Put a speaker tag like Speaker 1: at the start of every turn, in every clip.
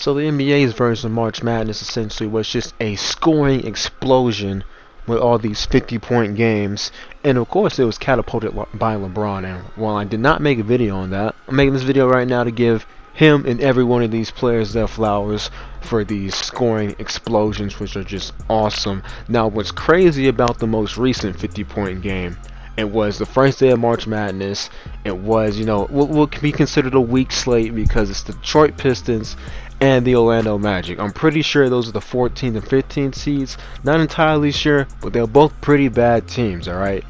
Speaker 1: So the NBA's version of March Madness essentially was just a scoring explosion with all these 50-point games, and of course it was catapulted by LeBron. And while I did not make a video on that, I'm making this video right now to give him and every one of these players their flowers for these scoring explosions, which are just awesome. Now, what's crazy about the most recent 50-point game, it was the first day of March Madness. It was, what can be considered a weak slate because it's the Detroit Pistons and the Orlando Magic. I'm pretty sure those are the 14 and 15 seeds. Not entirely sure, but they're both pretty bad teams, alright?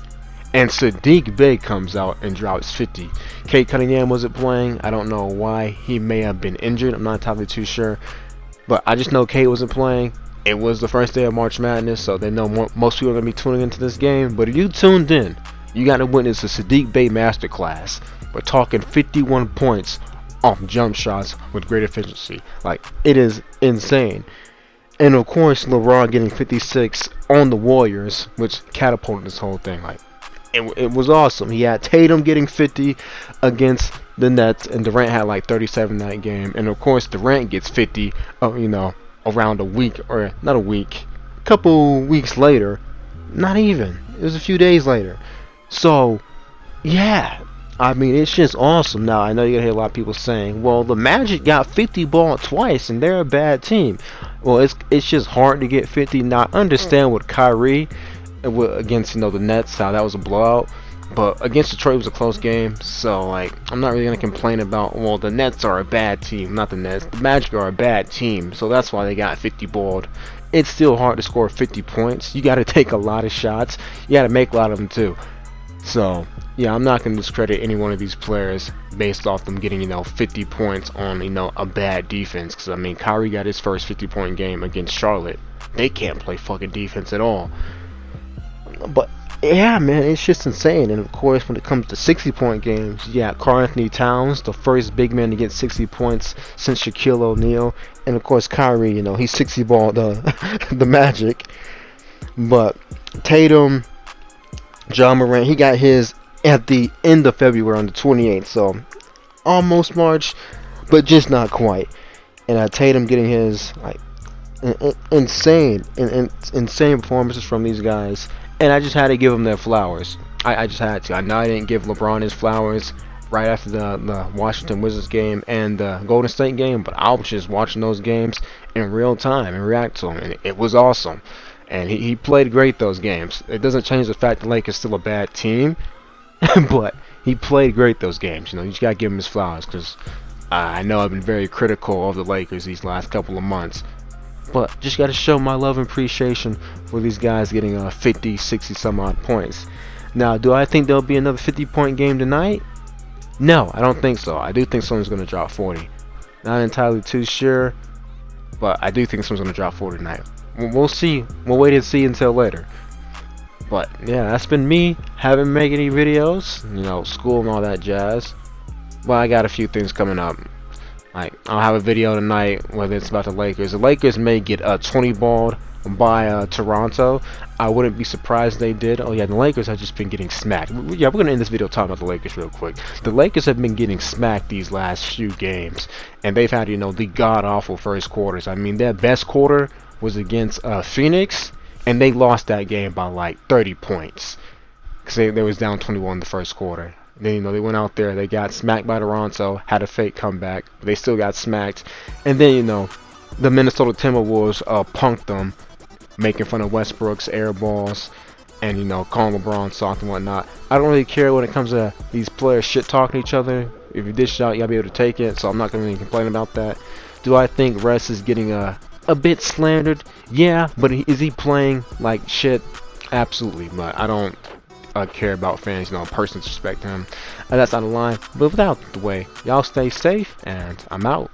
Speaker 1: And Saddiq Bey comes out and drops 50. Cade Cunningham wasn't playing. I don't know why. He may have been injured. I'm not entirely too sure. But I just know Cade wasn't playing. It was the first day of March Madness, so they know most people are going to be tuning into this game. But if you tuned in, you got to witness a Saddiq Bey masterclass. We're talking 51 points off jump shots with great efficiency. Like, it is insane. And of course, LeBron getting 56 on the Warriors, which catapulted this whole thing. Like, it was awesome. He had Tatum getting 50 against the Nets, and Durant had like 37 that game. And of course, Durant gets 50, around a week, or not a week, a couple weeks later. Not even. It was a few days later. So, yeah. I mean, it's just awesome. Now, I know you're going to hear a lot of people saying, well, the Magic got 50 ball twice, and they're a bad team. Well, it's just hard to get 50. Now, I understand with Kyrie against, the Nets, how that was a blowout. But against Detroit, it was a close game. So, like, I'm not really going to complain about, well, the Nets are a bad team. Not the Nets. The Magic are a bad team. So that's why they got 50 balled. It's still hard to score 50 points. You got to take a lot of shots. You got to make a lot of them, too. So, yeah, I'm not going to discredit any one of these players based off them getting, 50 points on, a bad defense. Because, I mean, Kyrie got his first 50-point game against Charlotte. They can't play fucking defense at all. But, yeah, man, it's just insane. And, of course, when it comes to 60-point games, yeah, Karl-Anthony Towns, the first big man to get 60 points since Shaquille O'Neal. And, of course, Kyrie, he's 60-balled the Magic. But Tatum, Ja Morant, he got his at the end of February on the 28th, so almost March, but just not quite. And Tatum getting his like insane performances from these guys, and I just had to give them their flowers. I just had to. I know I didn't give LeBron his flowers right after the Washington Wizards game and the Golden State game, but I was just watching those games in real time and react to them, and it was awesome. And he played great those games. It doesn't change the fact the Lakers still a bad team, but he played great those games. You just gotta give him his flowers, because I know I've been very critical of the Lakers these last couple of months. But just gotta show my love and appreciation for these guys getting 50, 60 some odd points. Now, do I think there'll be another 50-point game tonight? No, I don't think so. I do think someone's gonna drop 40. Not entirely too sure, but I do think someone's gonna drop 40 tonight. We'll see. We'll wait and see until later. But yeah, that's been me. Haven't made any videos, school and all that jazz. But I got a few things coming up. Like, I'll have a video tonight, whether it's about the Lakers. The Lakers may get 20 balled by Toronto. I wouldn't be surprised they did. Oh yeah, the Lakers have just been getting smacked. Yeah, we're gonna end this video talking about the Lakers real quick. The Lakers have been getting smacked these last few games, and they've had the god awful first quarters. I mean, their best quarter was against Phoenix, and they lost that game by like 30 points because they was down 21 in the first quarter. Then they went out there, they got smacked by Toronto, had a fake comeback, but they still got smacked. And then the Minnesota Timberwolves punked them, making fun of Westbrook's air balls, and calling LeBron soft and whatnot. I don't really care when it comes to these players shit talking each other. If you dish it out, you gotta be able to take it. So I'm not gonna really complain about that. Do I think Russ is getting a bit slandered? Yeah, but is he playing like shit? Absolutely. But I don't care about fans, persons respect him. That's out of line. But without the way, y'all stay safe, and I'm out.